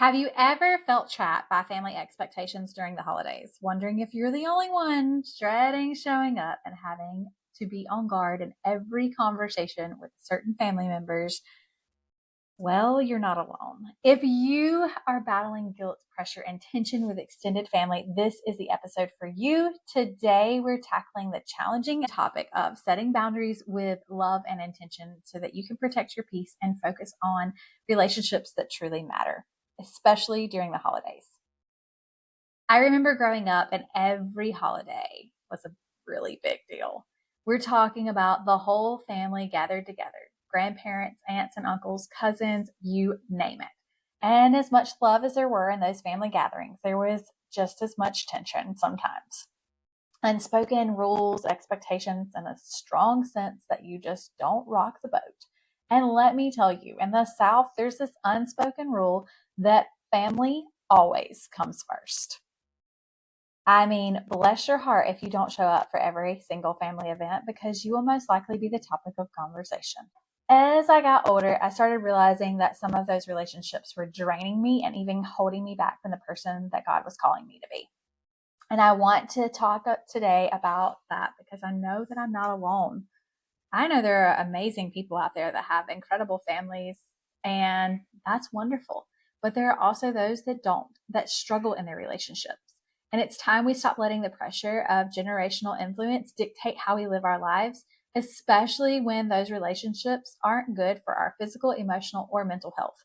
Have you ever felt trapped by family expectations during the holidays, wondering if you're the only one, dreading showing up and having to be on guard in every conversation with certain family members? Well, you're not alone. If you are battling guilt, pressure, and tension with extended family, this is the episode for you. Today, we're tackling the challenging topic of setting boundaries with love and intention so that you can protect your peace and focus on relationships that truly matter, especially during the holidays. I remember growing up and every holiday was a really big deal. We're talking about the whole family gathered together, grandparents, aunts and uncles, cousins, you name it. And as much love as there were in those family gatherings, there was just as much tension sometimes. Unspoken rules, expectations, and a strong sense that you just don't rock the boat. And let me tell you, in the South, there's this unspoken rule that family always comes first. I mean, bless your heart if you don't show up for every single family event because you will most likely be the topic of conversation. As I got older, I started realizing that some of those relationships were draining me and even holding me back from the person that God was calling me to be. And I want to talk today about that because I know that I'm not alone. I know there are amazing people out there that have incredible families, and that's wonderful. But there are also those that don't, that struggle in their relationships. And it's time we stop letting the pressure of generational influence dictate how we live our lives, especially when those relationships aren't good for our physical, emotional, or mental health,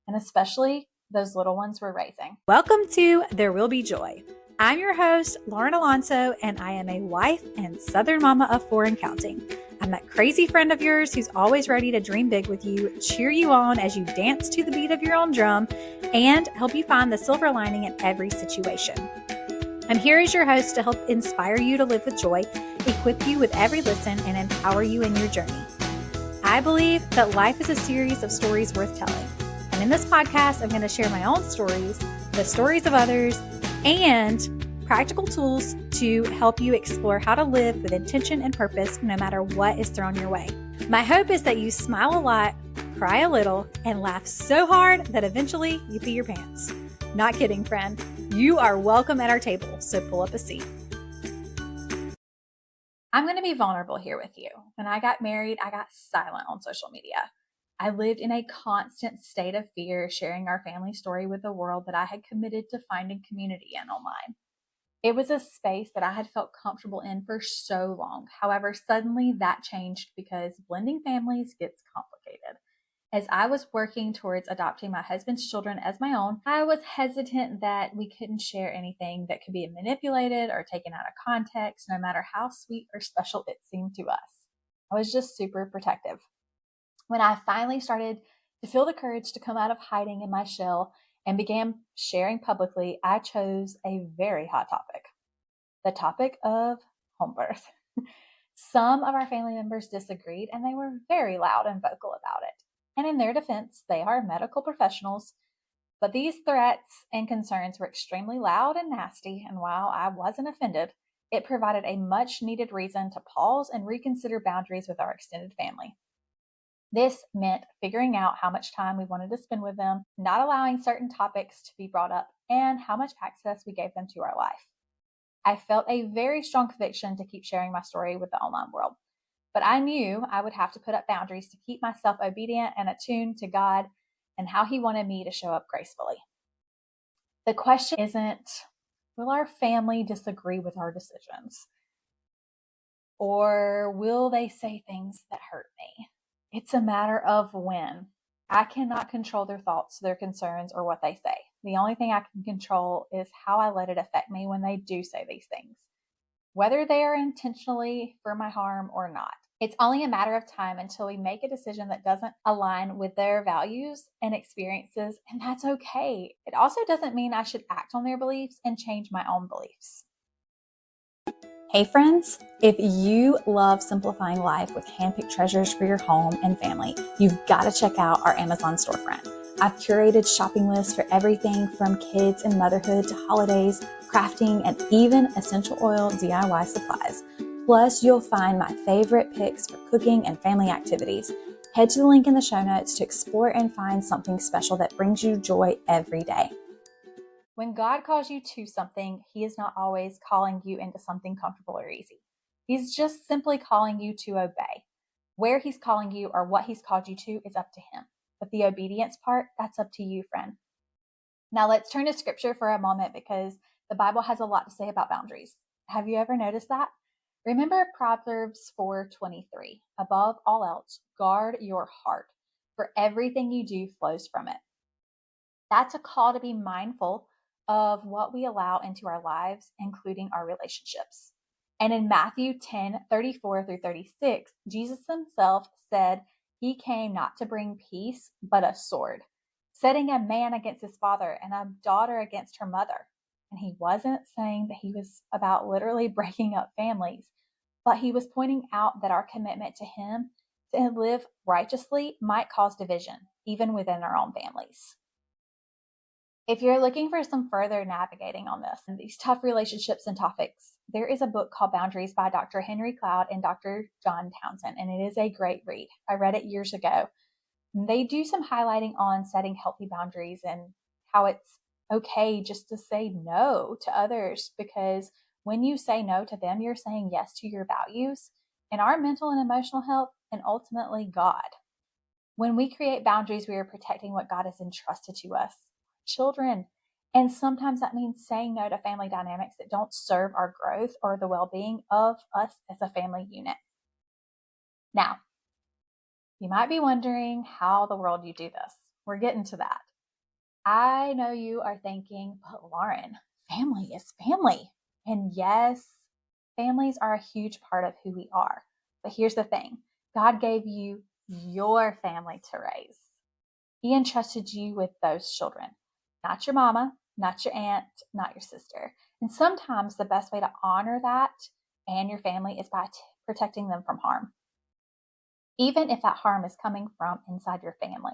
and especially those little ones we're raising. Welcome to There Will Be Joy. I'm your host, Lauren Alonso, and I am a wife and Southern mama of 4 and counting. I'm that crazy friend of yours who's always ready to dream big with you, cheer you on as you dance to the beat of your own drum, and help you find the silver lining in every situation. I'm here as your host to help inspire you to live with joy, equip you with every listen, and empower you in your journey. I believe that life is a series of stories worth telling. And in this podcast, I'm going to share my own stories, the stories of others, and practical tools to help you explore how to live with intention and purpose no matter what is thrown your way. My hope is that you smile a lot, cry a little, and laugh so hard that eventually you pee your pants. Not kidding, friend. You are welcome at our table, so pull up a seat. I'm going to be vulnerable here with you. When I got married, I got silent on social media. I lived in a constant state of fear, sharing our family story with the world that I had committed to finding community in online. It was a space that I had felt comfortable in for so long. However, suddenly that changed because blending families gets complicated. As I was working towards adopting my husband's children as my own, I was hesitant that we couldn't share anything that could be manipulated or taken out of context, no matter how sweet or special it seemed to us. I was just super protective. When I finally started to feel the courage to come out of hiding in my shell and began sharing publicly, I chose a very hot topic, the topic of home birth. Some of our family members disagreed, and they were very loud and vocal about it. And in their defense, they are medical professionals, but these threats and concerns were extremely loud and nasty, and while I wasn't offended, it provided a much needed reason to pause and reconsider boundaries with our extended family. This meant figuring out how much time we wanted to spend with them, not allowing certain topics to be brought up, and how much access we gave them to our life. I felt a very strong conviction to keep sharing my story with the online world. But I knew I would have to put up boundaries to keep myself obedient and attuned to God and how He wanted me to show up gracefully. The question isn't, will our family disagree with our decisions? Or will they say things that hurt me? It's a matter of when. I cannot control their thoughts, their concerns, or what they say. The only thing I can control is how I let it affect me when they do say these things, whether they are intentionally for my harm or not. It's only a matter of time until we make a decision that doesn't align with their values and experiences, and that's okay. It also doesn't mean I should act on their beliefs and change my own beliefs. Hey friends, if you love simplifying life with handpicked treasures for your home and family, you've got to check out our Amazon storefront. I've curated shopping lists for everything from kids and motherhood to holidays, crafting, and even essential oil DIY supplies. Plus, you'll find my favorite picks for cooking and family activities. Head to the link in the show notes to explore and find something special that brings you joy every day. When God calls you to something, He is not always calling you into something comfortable or easy. He's just simply calling you to obey. Where He's calling you or what He's called you to is up to Him. But the obedience part, that's up to you, friend. Now let's turn to scripture for a moment because the Bible has a lot to say about boundaries. Have you ever noticed that? Remember Proverbs 4:23. Above all else, guard your heart, for everything you do flows from it. That's a call to be mindful of what we allow into our lives, including our relationships. And in Matthew 10:34-36, Jesus himself said he came not to bring peace, but a sword, setting a man against his father and a daughter against her mother. And he wasn't saying that he was about literally breaking up families, but he was pointing out that our commitment to him to live righteously might cause division, even within our own families. If you're looking for some further navigating on this and these tough relationships and topics, there is a book called Boundaries by Dr. Henry Cloud and Dr. John Townsend, and it is a great read. I read it years ago. They do some highlighting on setting healthy boundaries and how it's okay just to say no to others, because when you say no to them, you're saying yes to your values and our mental and emotional health and ultimately God. When we create boundaries, we are protecting what God has entrusted to us, children. And sometimes that means saying no to family dynamics that don't serve our growth or the well-being of us as a family unit. Now, you might be wondering how the world you do this. We're getting to that. I know you are thinking, but Lauren, family is family. And yes, families are a huge part of who we are. But here's the thing. God gave you your family to raise. He entrusted you with those children, not your mama, not your aunt, not your sister. And sometimes the best way to honor that and your family is by protecting them from harm, even if that harm is coming from inside your family.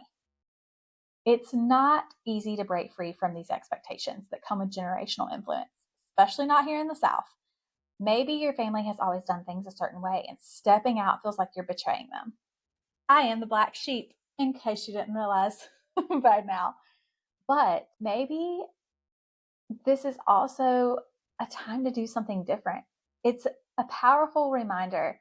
It's not easy to break free from these expectations that come with generational influence, especially not here in the South. Maybe your family has always done things a certain way and stepping out feels like you're betraying them. I am the black sheep, in case you didn't realize by now. But maybe this is also a time to do something different. It's a powerful reminder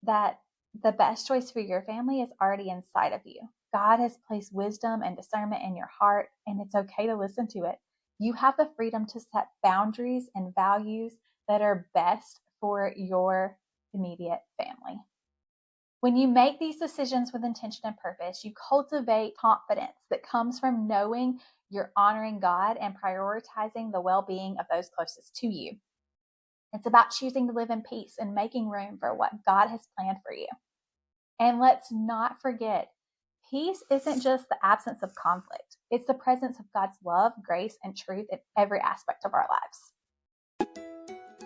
that the best choice for your family is already inside of you. God has placed wisdom and discernment in your heart, and it's okay to listen to it. You have the freedom to set boundaries and values that are best for your immediate family. When you make these decisions with intention and purpose, you cultivate confidence that comes from knowing you're honoring God and prioritizing the well-being of those closest to you. It's about choosing to live in peace and making room for what God has planned for you. And let's not forget, peace isn't just the absence of conflict. It's the presence of God's love, grace, and truth in every aspect of our lives.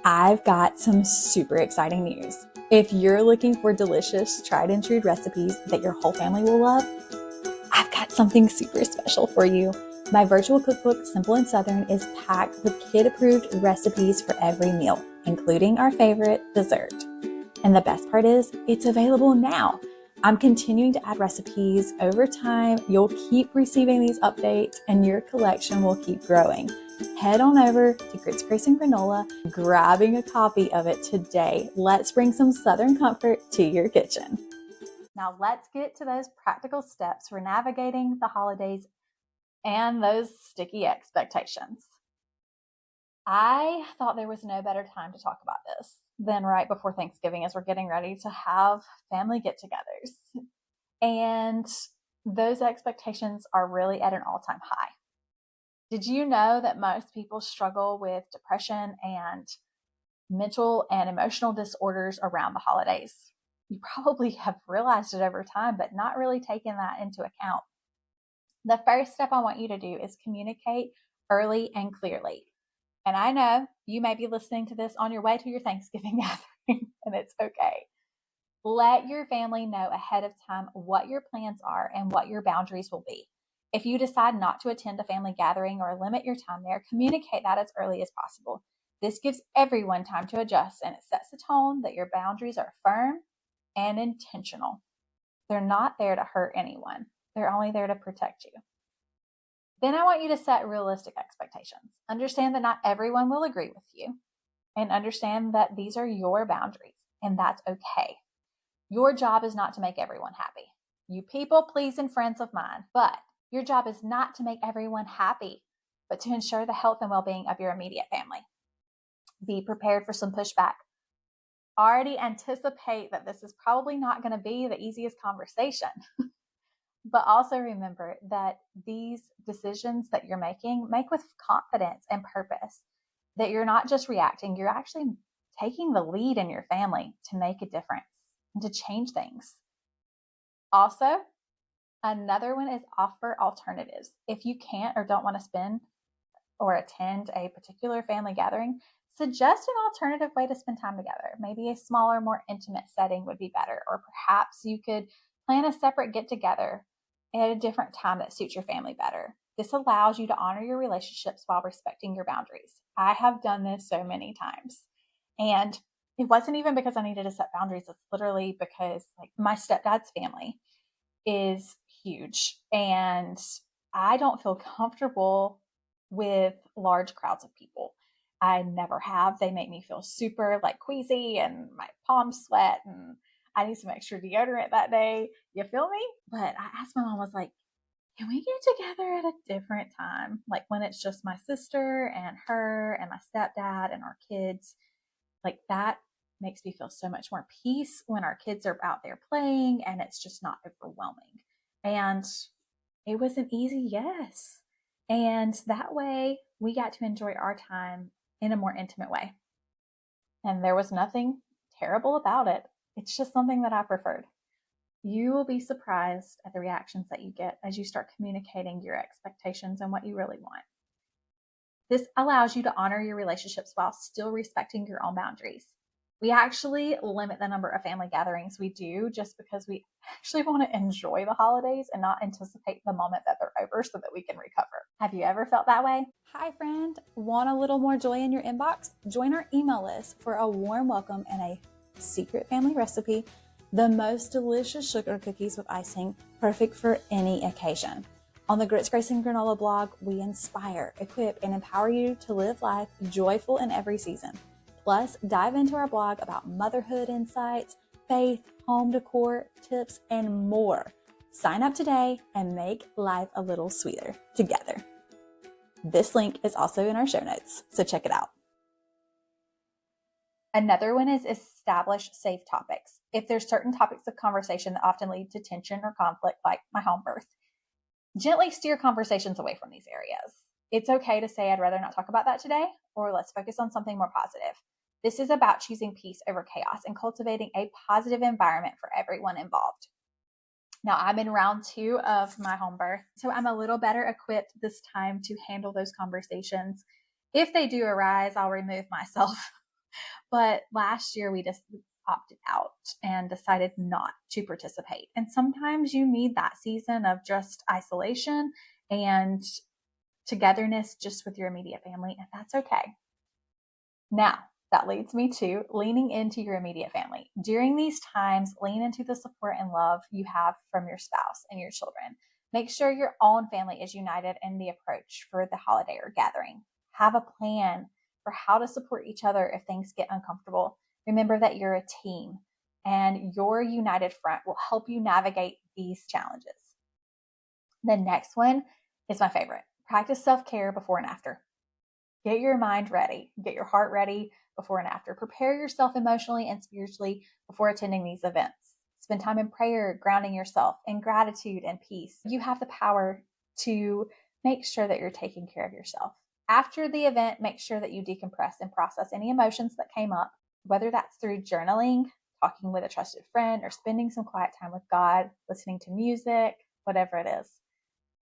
I've got some super exciting news. If you're looking for delicious, tried and true recipes that your whole family will love, I've got something super special for you. My virtual cookbook, Simple and Southern, is packed with kid-approved recipes for every meal, including our favorite dessert. And the best part is, it's available now. I'm continuing to add recipes over time. You'll keep receiving these updates and your collection will keep growing. Head on over to Grits, Grace, and Granola, grabbing a copy of it today. Let's bring some Southern comfort to your kitchen. Now let's get to those practical steps for navigating the holidays and those sticky expectations. I thought there was no better time to talk about this than right before Thanksgiving as we're getting ready to have family get-togethers. And those expectations are really at an all-time high. Did you know that most people struggle with depression and mental and emotional disorders around the holidays? You probably have realized it over time, but not really taken that into account. The first step I want you to do is communicate early and clearly. And I know you may be listening to this on your way to your Thanksgiving gathering, and it's okay. Let your family know ahead of time what your plans are and what your boundaries will be. If you decide not to attend a family gathering or limit your time there, communicate that as early as possible. This gives everyone time to adjust, and it sets the tone that your boundaries are firm and intentional. They're not there to hurt anyone. They're only there to protect you. Then I want you to set realistic expectations. Understand that not everyone will agree with you, and understand that these are your boundaries, and that's okay. Your job is not to make everyone happy. You people pleasing friends of mine, but your job is not to make everyone happy, but to ensure the health and well-being of your immediate family. Be prepared for some pushback. Already anticipate that this is probably not going to be the easiest conversation. But also remember that these decisions that you're making, make with confidence and purpose, that you're not just reacting, you're actually taking the lead in your family to make a difference and to change things. Also, another one is offer alternatives. If you can't or don't want to spend or attend a particular family gathering, suggest an alternative way to spend time together. Maybe a smaller, more intimate setting would be better, or perhaps you could plan a separate get together at a different time that suits your family better. This allows you to honor your relationships while respecting your boundaries. I have done this so many times. And it wasn't even because I needed to set boundaries. It's literally because like my stepdad's family is huge and I don't feel comfortable with large crowds of people. I never have. They make me feel super like queasy and my palms sweat and I need some extra deodorant that day. You feel me? But I asked my mom, I was like, can we get together at a different time? Like when it's just my sister and her and my stepdad and our kids. Like that makes me feel so much more peace when our kids are out there playing and it's just not overwhelming. And it was an easy yes. And that way we got to enjoy our time in a more intimate way. And there was nothing terrible about it. It's just something that I preferred. You will be surprised at the reactions that you get as you start communicating your expectations and what you really want. This allows you to honor your relationships while still respecting your own boundaries. We actually limit the number of family gatherings we do just because we actually want to enjoy the holidays and not anticipate the moment that they're over so that we can recover. Have you ever felt that way? Hi, friend. Want a little more joy in your inbox? Join our email list for a warm welcome and a secret family recipe, the most delicious sugar cookies with icing, perfect for any occasion. On the Grits, Grace, and Granola blog, we inspire, equip, and empower you to live life joyful in every season. Plus, dive into our blog about motherhood insights, faith, home decor, tips, and more. Sign up today and make life a little sweeter together. This link is also in our show notes, so check it out. Another one is establish safe topics. If there's certain topics of conversation that often lead to tension or conflict, like my home birth, gently steer conversations away from these areas. It's okay to say, I'd rather not talk about that today, or let's focus on something more positive. This is about choosing peace over chaos and cultivating a positive environment for everyone involved. Now, I'm in round 2 of my home birth, so I'm a little better equipped this time to handle those conversations. If they do arise, I'll remove myself. But last year, we just opted out and decided not to participate. And sometimes you need that season of just isolation and togetherness just with your immediate family, and that's okay. Now, that leads me to leaning into your immediate family. During these times, lean into the support and love you have from your spouse and your children. Make sure your own family is united in the approach for the holiday or gathering. Have a plan for how to support each other if things get uncomfortable. Remember that you're a team and your united front will help you navigate these challenges. The next one is my favorite. Practice self-care before and after. Get your mind ready, get your heart ready before and after. Prepare yourself emotionally and spiritually before attending these events. Spend time in prayer, grounding yourself in gratitude and peace. You have the power to make sure that you're taking care of yourself. After the event, make sure that you decompress and process any emotions that came up, whether that's through journaling, talking with a trusted friend, or spending some quiet time with God, listening to music, whatever it is.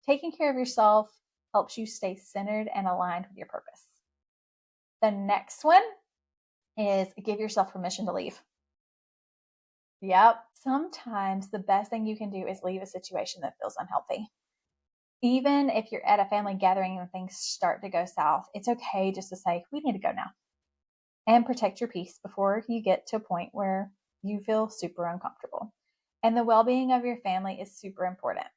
Taking care of yourself helps you stay centered and aligned with your purpose. The next one is give yourself permission to leave. Yep. Sometimes the best thing you can do is leave a situation that feels unhealthy. Even if you're at a family gathering and things start to go south, it's okay just to say, we need to go now. And protect your peace before you get to a point where you feel super uncomfortable. And the well-being of your family is super important.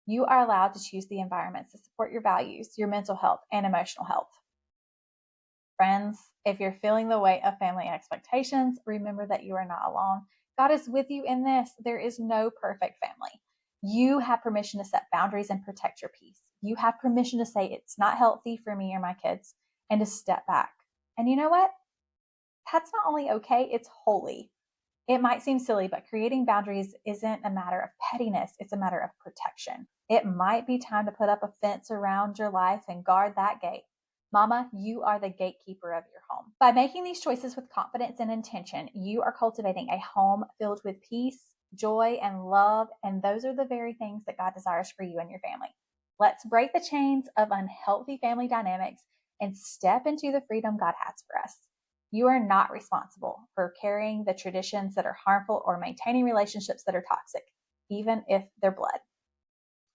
You are allowed to choose the environments that support your values, your mental health, and emotional health. Friends, if you're feeling the weight of family expectations, remember that you are not alone. God is with you in this. There is no perfect family. You have permission to set boundaries and protect your peace. You have permission to say it's not healthy for me or my kids and to step back. And you know what? That's not only okay, it's holy. It might seem silly, but creating boundaries isn't a matter of pettiness. It's a matter of protection. It might be time to put up a fence around your life and guard that gate. Mama, you are the gatekeeper of your home. By making these choices with confidence and intention, you are cultivating a home filled with peace, joy, and love. And those are the very things that God desires for you and your family. Let's break the chains of unhealthy family dynamics and step into the freedom God has for us. You are not responsible for carrying the traditions that are harmful or maintaining relationships that are toxic, even if they're blood.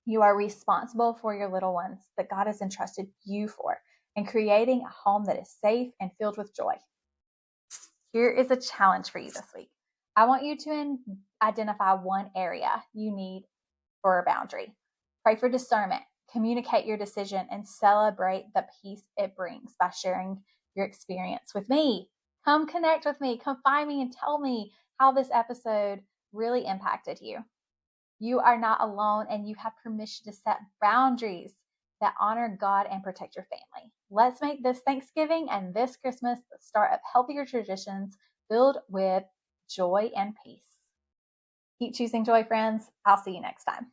You are responsible for your little ones that God has entrusted you for and creating a home that is safe and filled with joy. Here is a challenge for you this week. I want you to identify one area you need for a boundary. Pray for discernment, communicate your decision, and celebrate the peace it brings by sharing your experience with me. Come connect with me, come find me and tell me how this episode really impacted you. You are not alone and you have permission to set boundaries that honor God and protect your family. Let's make this Thanksgiving and this Christmas the start of healthier traditions filled with joy and peace. Keep choosing joy, friends. I'll see you next time.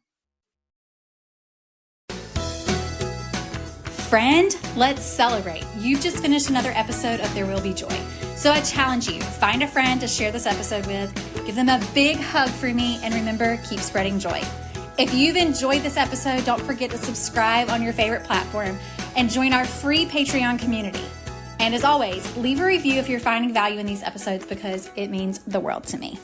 Friend, let's celebrate. You've just finished another episode of There Will Be Joy. So I challenge you, find a friend to share this episode with, give them a big hug for me, and remember, keep spreading joy. If you've enjoyed this episode, don't forget to subscribe on your favorite platform and join our free Patreon community. And as always, leave a review if you're finding value in these episodes because it means the world to me.